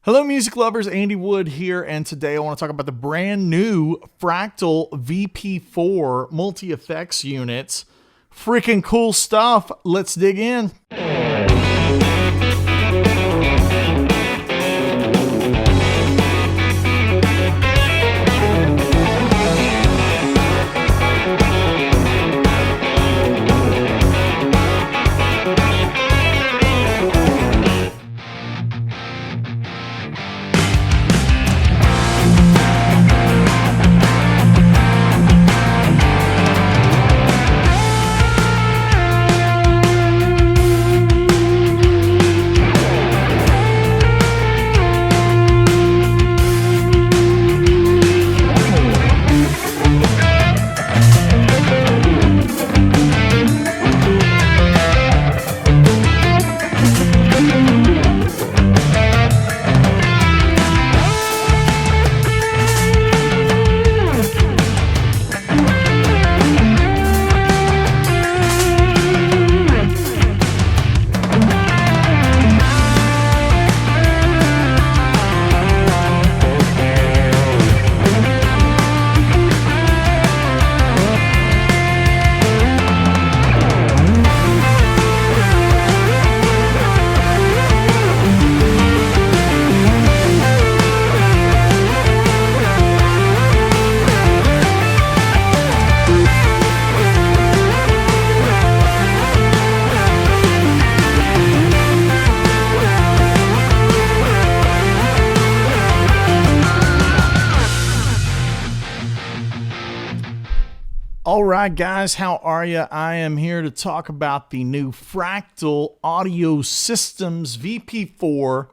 Hello music lovers, Andy Wood here, and today I want to talk about the brand new Fractal VP4 multi-effects units. Freaking cool stuff. Let's dig in. All right, guys, how are you? I am here to talk about the new Fractal Audio Systems VP4.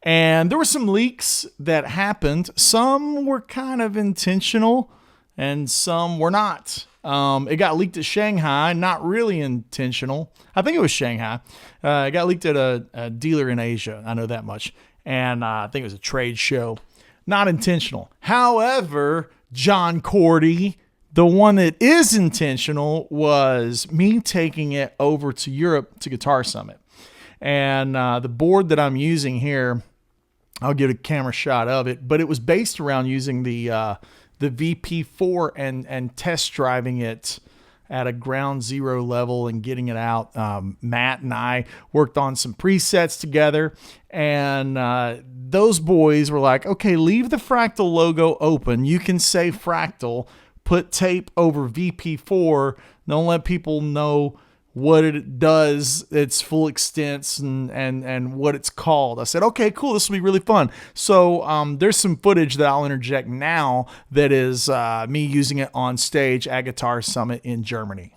And there were some leaks that happened. Some were kind of intentional and some were not. It got leaked at Shanghai, not really intentional. I think it was Shanghai. It got leaked at a dealer in Asia. I know that much. And I think it was a trade show. Not intentional. However, John Cordy, the one that is intentional was me taking it over to Europe to Guitar Summit. And the board that I'm using here, I'll get a camera shot of it, but it was based around using the VP4 and test driving it at a ground zero level and getting it out. Matt and I worked on some presets together, and those boys were like, okay, leave the Fractal logo open. You can say Fractal. Put tape over VP4. Don't let people know what it does, its full extents, and what it's called. I said, okay, cool, this will be really fun. So there's some footage that I'll interject now that is me using it on stage at Guitar Summit in Germany.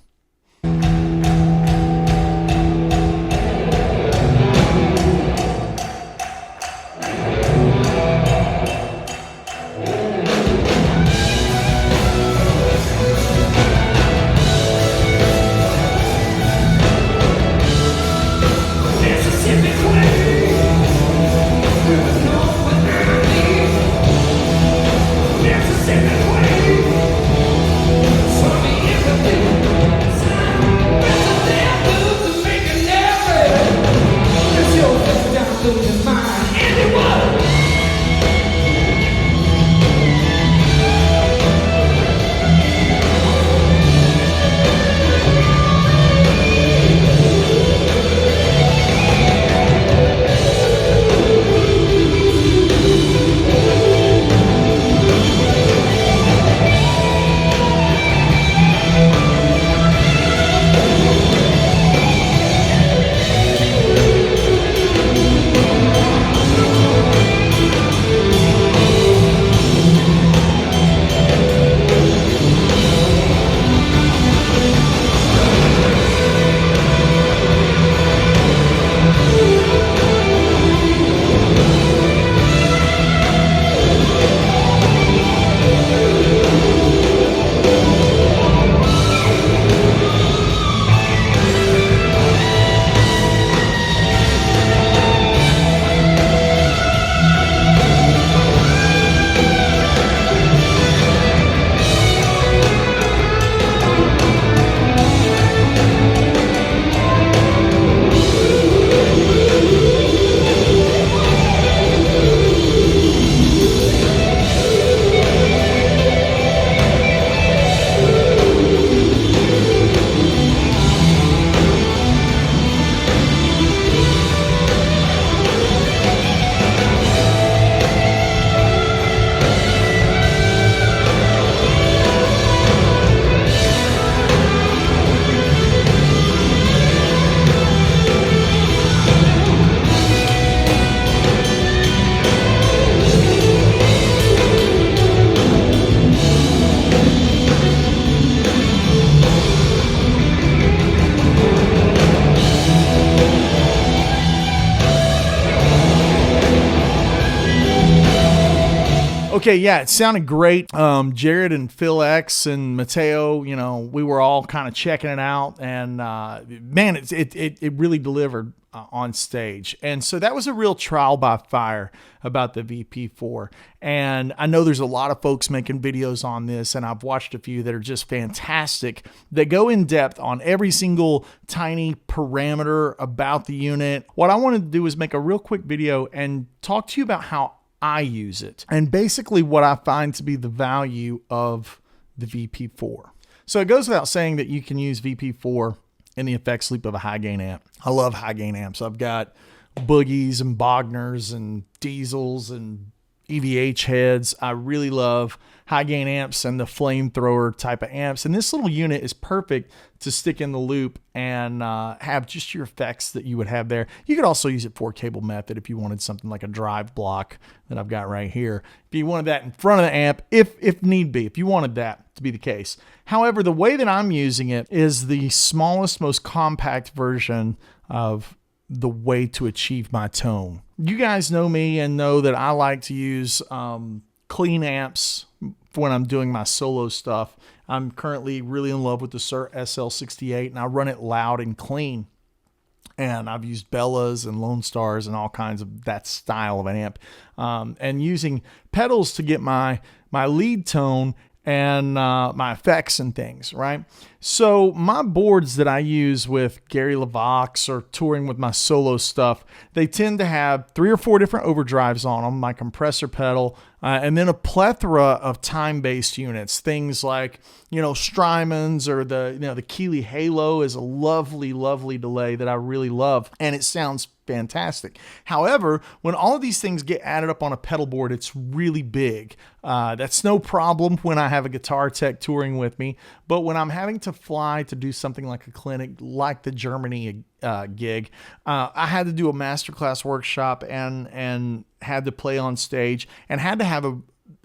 Okay, yeah, it sounded great. Jared and Phil X and Mateo, you know, we were all kind of checking it out, and man, it really delivered on stage. And so that was a real trial by fire about the VP4. And I know there's a lot of folks making videos on this, and I've watched a few that are just fantastic, that go in depth on every single tiny parameter about the unit. What I wanted to do is make a real quick video and talk to you about how I use it, and basically what I find to be the value of the VP4. So it goes without saying that you can use VP4 in the effects loop of a high gain amp. I love high gain amps. I've got Boogies and Bogners and Diesels and EVH heads. I really love high gain amps and the flamethrower type of amps. And this little unit is perfect to stick in the loop and have just your effects that you would have there. You could also use it for cable method if you wanted something like a drive block that I've got right here. If you wanted that in front of the amp, if need be, if you wanted that to be the case. However, the way that I'm using it is the smallest, most compact version of the way to achieve my tone. You guys know me and know that I like to use clean amps when I'm doing my solo stuff. I'm currently really in love with the Sir SL68, and I run it loud and clean. And I've used Bellas and Lone Stars and all kinds of that style of an amp. And using pedals to get my lead tone and my effects and things, right? So my boards that I use with Gary LaVox or touring with my solo stuff, they tend to have 3 or 4 different overdrives on them, my compressor pedal, and then a plethora of time-based units. Things like, you know, Strymons, or the Keeley Halo is a lovely, lovely delay that I really love, and it sounds fantastic. However, when all of these things get added up on a pedal board, it's really big. That's no problem when I have a guitar tech touring with me, but when I'm having to fly to do something like a clinic, like the Germany gig, I had to do a masterclass workshop and had to play on stage, and had to have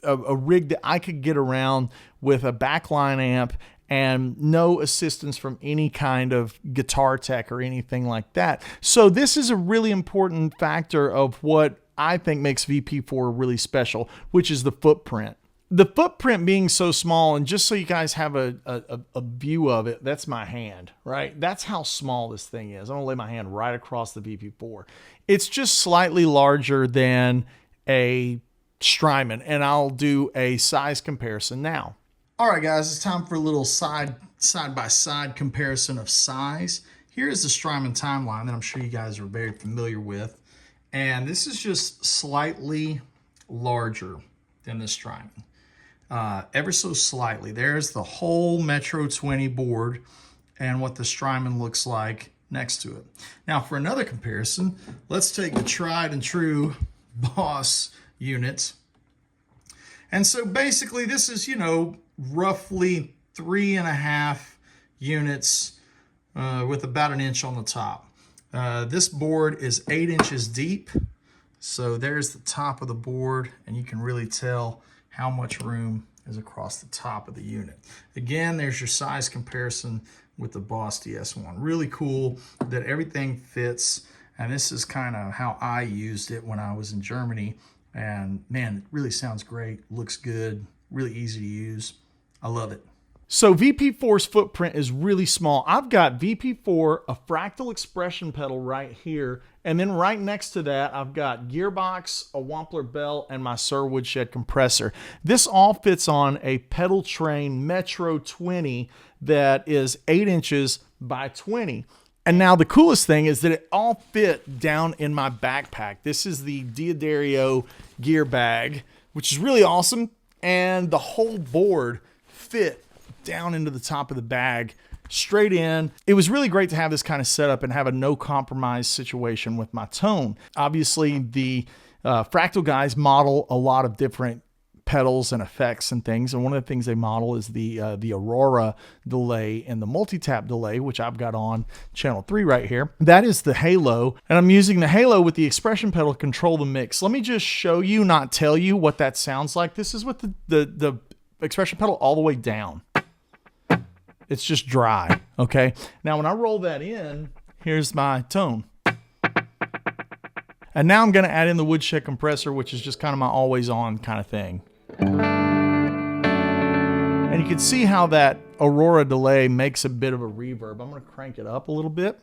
a rig that I could get around with a backline amp and no assistance from any kind of guitar tech or anything like that. So this is a really important factor of what I think makes VP4 really special, which is the footprint. The footprint being so small, and just so you guys have a view of it, that's my hand, right? That's how small this thing is. I'm gonna lay my hand right across the VP4. It's just slightly larger than a Strymon, and I'll do a size comparison now. All right, guys, it's time for a little side-by-side comparison of size. Here is the Strymon timeline that I'm sure you guys are very familiar with. And this is just slightly larger than the Strymon. Ever so slightly. There's the whole Metro 20 board and what the Strymon looks like next to it. Now, for another comparison, let's take the tried and true Boss unit. And so basically this is, you know, roughly 3.5 units with about 1 inch on the top. This board is 8 inches deep. So there's the top of the board, and you can really tell how much room is across the top of the unit. Again, there's your size comparison with the Boss DS1. Really cool that everything fits. And this is kind of how I used it when I was in Germany. And man, it really sounds great, looks good, really easy to use. I love it. So VP4's footprint is really small. I've got VP4, a fractal expression pedal right here, and then right next to that, I've got gearbox, a Wampler bell, and my Sir Woodshed compressor. This all fits on a pedal train Metro 20 that is 8 inches by 20. And now the coolest thing is that it all fit down in my backpack. This is the Diodario gear bag, which is really awesome. And the whole board fit down into the top of the bag, straight in. It was really great to have this kind of setup and have a no compromise situation with my tone. Obviously, the Fractal guys model a lot of different pedals and effects and things, and one of the things they model is the Aurora delay and the multi-tap delay, which I've got on channel 3 right here. That is the Halo, and I'm using the Halo with the expression pedal to control the mix. Let me just show you, not tell you, what that sounds like. This is with the expression pedal all the way down. It's just dry, okay? Now when I roll that in, here's my tone. And now I'm gonna add in the Woodshed compressor, which is just kind of my always on kind of thing. And you can see how that Aurora delay makes a bit of a reverb. I'm going to crank it up a little bit.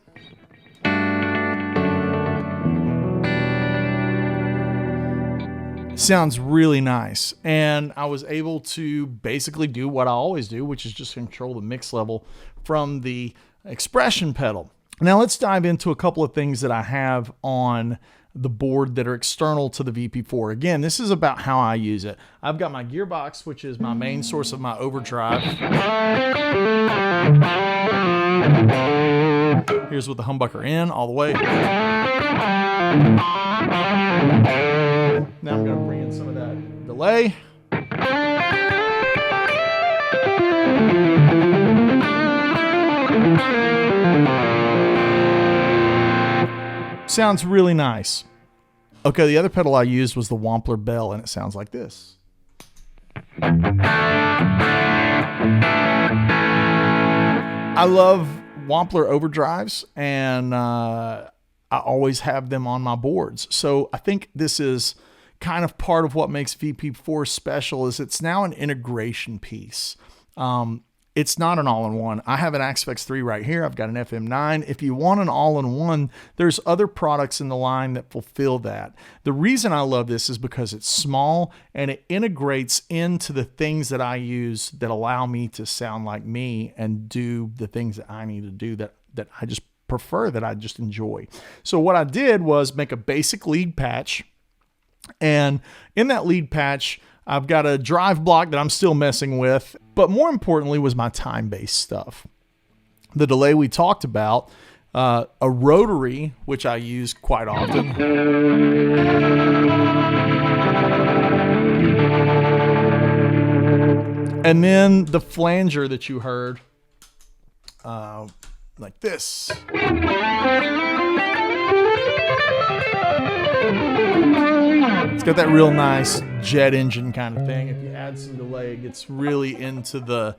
Sounds really nice. And I was able to basically do what I always do, which is just control the mix level from the expression pedal. Now let's dive into a couple of things that I have on the board that are external to the VP4. Again, this is about how I use it. I've got my gearbox, which is my main source of my overdrive. Here's with the humbucker in all the way. Now I'm going to bring in some of that delay. Sounds really nice. Okay, the other pedal I used was the Wampler Bell, and it sounds like this. I love Wampler overdrives, and I always have them on my boards. So I think this is kind of part of what makes VP4 special, is it's now an integration piece. It's not an all-in-one. I have an Axe 3 right here. I've got an FM9. If you want an all-in-one, there's other products in the line that fulfill that. The reason I love this is because it's small and it integrates into the things that I use that allow me to sound like me and do the things that I need to do that I just prefer, that I just enjoy. So what I did was make a basic lead patch. And in that lead patch, I've got a drive block that I'm still messing with, but more importantly was my time-based stuff. The delay we talked about, a rotary, which I use quite often. And then the flanger that you heard, like this. It's got that real nice jet engine kind of thing. If you add some delay, it gets really into the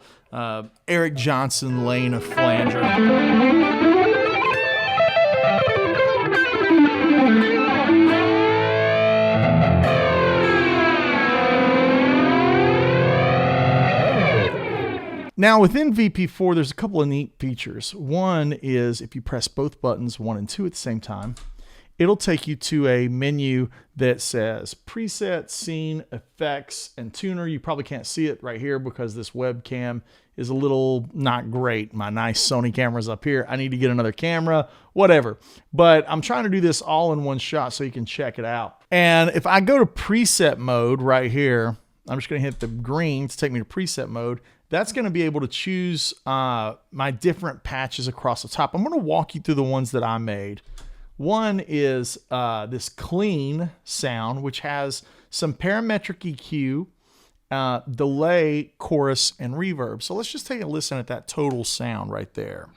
Eric Johnson lane of flanger. Now within VP4, there's a couple of neat features. One is if you press both buttons, 1 and 2 at the same time, it'll take you to a menu that says preset, scene, effects, and tuner. You probably can't see it right here because this webcam is a little not great. My nice Sony camera's up here. I need to get another camera, whatever. But I'm trying to do this all in one shot so you can check it out. And if I go to preset mode right here, I'm just gonna hit the green to take me to preset mode. That's gonna be able to choose my different patches across the top. I'm gonna walk you through the ones that I made. One is this clean sound, which has some parametric EQ, delay, chorus, and reverb. So let's just take a listen at that total sound right there.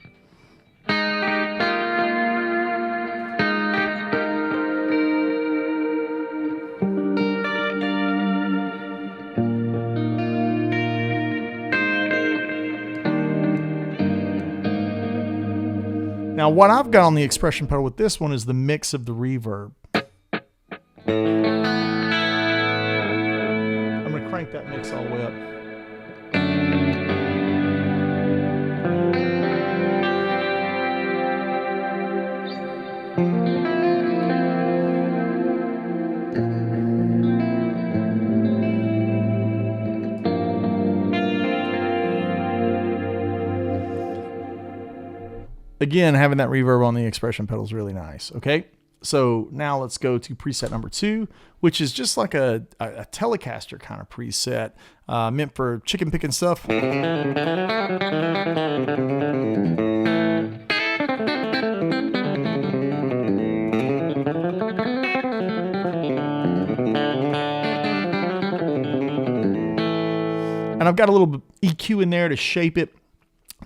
Now, what I've got on the expression pedal with this one is the mix of the reverb. I'm going to crank that mix all the way up. Again, having that reverb on the expression pedal is really nice. Okay, so now let's go to preset number 2, which is just like a Telecaster kind of preset, meant for chicken picking stuff. And I've got a little EQ in there to shape it,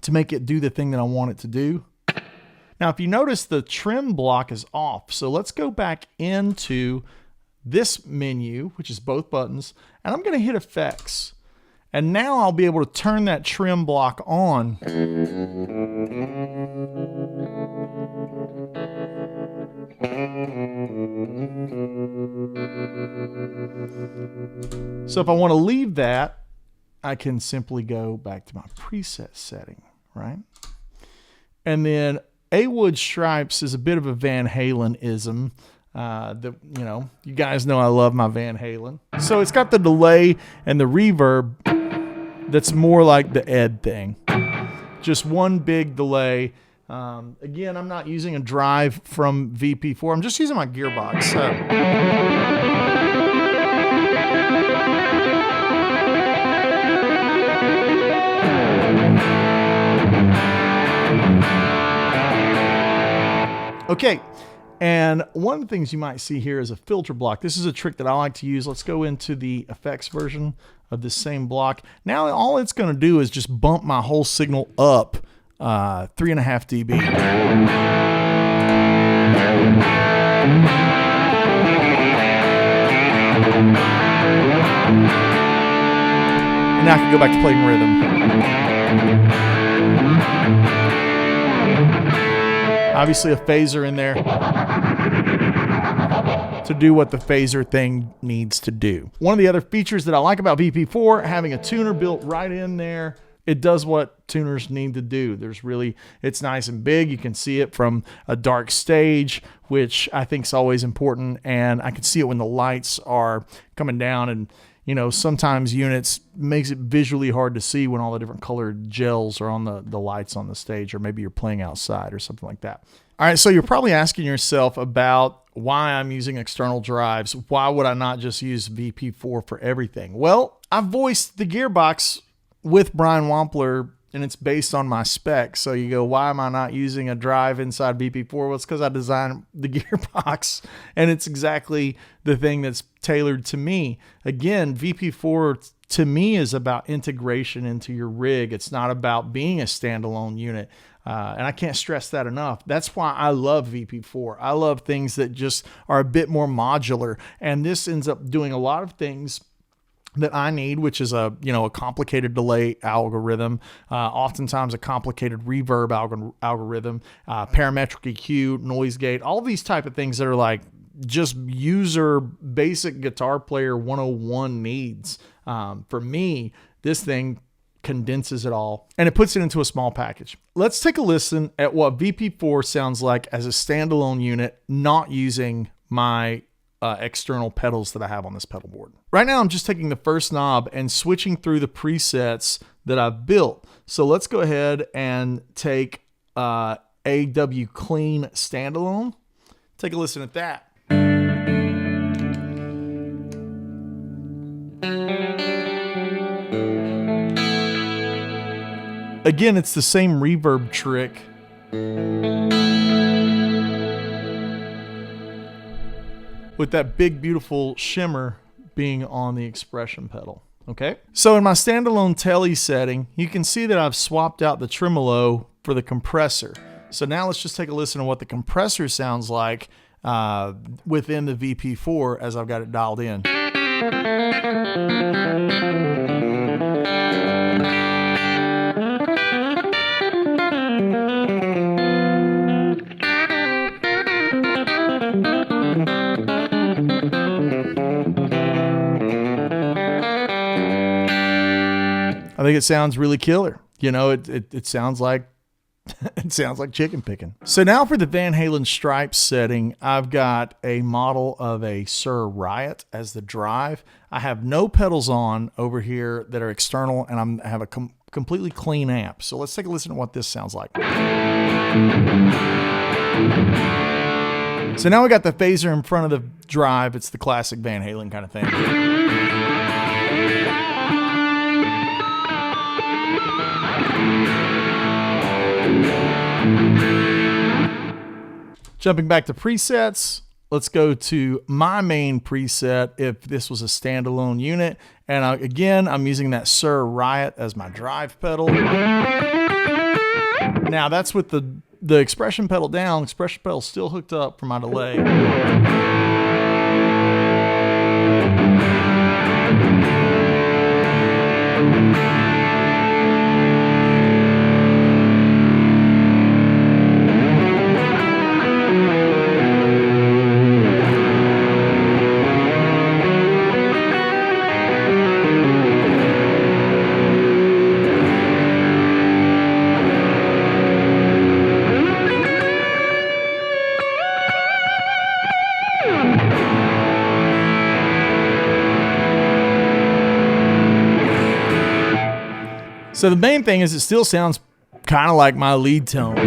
to make it do the thing that I want it to do. Now, if you notice, the trim block is off. So let's go back into this menu, which is both buttons, and I'm going to hit effects. And now I'll be able to turn that trim block on. So if I want to leave that, I can simply go back to my preset setting, right? And then A Wood Stripes is a bit of a Van Halen-ism. You guys know I love my Van Halen. So it's got the delay and the reverb that's more like the Ed thing. Just one big delay. Again, I'm not using a drive from VP4. I'm just using my gearbox. Okay, and one of the things you might see here is a filter block. This is a trick that I like to use. Let's go into the effects version of this same block. Now all it's going to do is just bump my whole signal up 3.5 dB. And now I can go back to playing rhythm. Obviously a phaser in there to do what the phaser thing needs to do. One of the other features that I like about VP4, having a tuner built right in there, it does what tuners need to do. It's nice and big. You can see it from a dark stage, which I think is always important. And I can see it when the lights are coming down, and sometimes units makes it visually hard to see when all the different colored gels are on the lights on the stage, or maybe you're playing outside or something like that. All right, so you're probably asking yourself about why I'm using external drives. Why would I not just use VP4 for everything? Well, I voiced the gearbox with Brian Wampler, and it's based on my specs. So you go, why am I not using a drive inside VP4? Well, it's because I designed the gearbox, and it's exactly the thing that's tailored to me. Again, VP4 to me is about integration into your rig. It's not about being a standalone unit. And I can't stress that enough. That's why I love VP4. I love things that just are a bit more modular. And this ends up doing a lot of things that I need, which is a complicated delay algorithm, oftentimes a complicated reverb algorithm, parametric EQ, noise gate, all these type of things that are like just user basic guitar player 101 needs. For me, this thing condenses it all and it puts it into a small package. Let's take a listen at what VP4 sounds like as a standalone unit, not using my external pedals that I have on this pedal board. Right now, I'm just taking the first knob and switching through the presets that I've built. So let's go ahead and take AW Clean Standalone. Take a listen at that. Again, it's the same reverb trick. With that big, beautiful shimmer being on the expression pedal. Okay. So in my standalone tele setting, you can see that I've swapped out the tremolo for the compressor. So now let's just take a listen to what the compressor sounds like within the VP4 as I've got it dialed in. I think it sounds really killer. It sounds like it sounds like chicken picking. So now for the Van Halen Stripes setting, I've got a model of a Sir Riot as the drive. I have no pedals on over here that are external, and I have a completely clean amp. So let's take a listen to what this sounds like. So now we got the phaser in front of the drive. It's the classic Van Halen kind of thing. Jumping back to presets, let's go to my main preset if this was a standalone unit. And again, I'm using that Sir Riot as my drive pedal. Now that's with the expression pedal down. Expression pedal still hooked up for my delay. So the main thing is it still sounds kind of like my lead tone.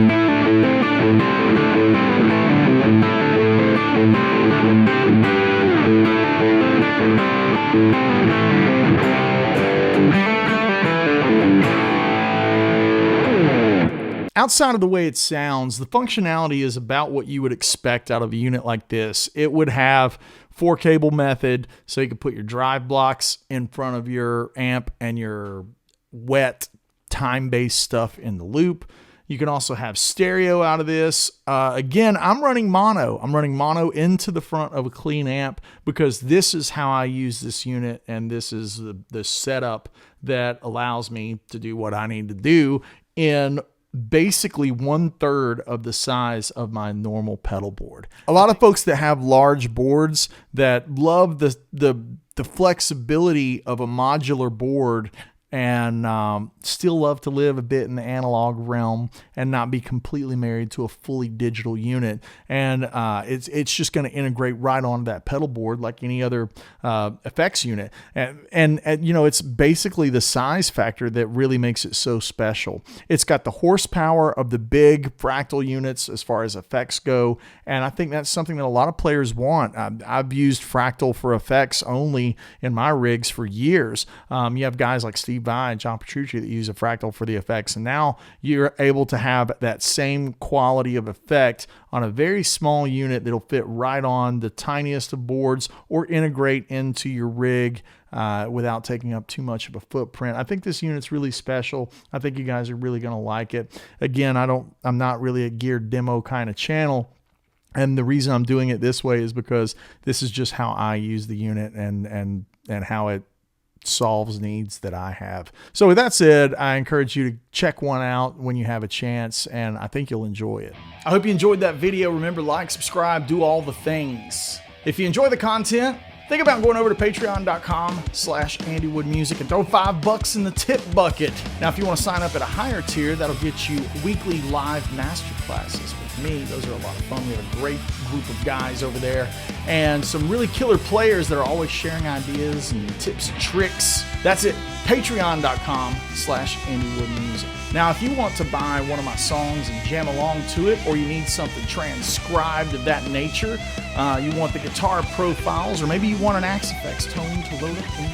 Outside of the way it sounds, the functionality is about what you would expect out of a unit like this. It would have 4-cable method, so you could put your drive blocks in front of your amp and your wet time-based stuff in the loop. You can also have stereo out of this. Again, I'm running mono. I'm running mono into the front of a clean amp because this is how I use this unit, and this is the setup that allows me to do what I need to do in basically 1/3 of the size of my normal pedal board. A lot of folks that have large boards that love the flexibility of a modular board and still love to live a bit in the analog realm and not be completely married to a fully digital unit. And it's just going to integrate right onto that pedal board like any other effects unit. And you know, it's basically the size factor that really makes it so special. It's got the horsepower of the big Fractal units as far as effects go. And I think that's something that a lot of players want. I've used Fractal for effects only in my rigs for years. You have guys like Steve Vai and John Petrucci that use a Fractal for the effects, and now you're able to have that same quality of effect on a very small unit that'll fit right on the tiniest of boards or integrate into your rig without taking up too much of a footprint. I think this unit's really special. I think you guys are really going to like it. Again, I'm not really a gear demo kind of channel. And the reason I'm doing it this way is because this is just how I use the unit and how it solves needs that I have. So with that said, I encourage you to check one out when you have a chance, and I think you'll enjoy it. I hope you enjoyed that video. Remember, like, subscribe, do all the things. If you enjoy the content, think about going over to patreon.com/AndyWoodMusic and throw $5 in the tip bucket. Now, if you want to sign up at a higher tier, that'll get you weekly live masterclasses with me. Those are a lot of fun. We have a great group of guys over there and some really killer players that are always sharing ideas and tips and tricks. That's it. Patreon.com/AndyWoodMusic. Now, if you want to buy one of my songs and jam along to it, or you need something transcribed of that nature, you want the guitar profiles, or maybe you want an Axe Effects tone to load up in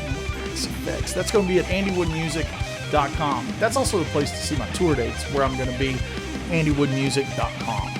Axe Effects, that's going to be at AndyWoodMusic.com. That's also the place to see my tour dates, where I'm going to be, AndyWoodMusic.com.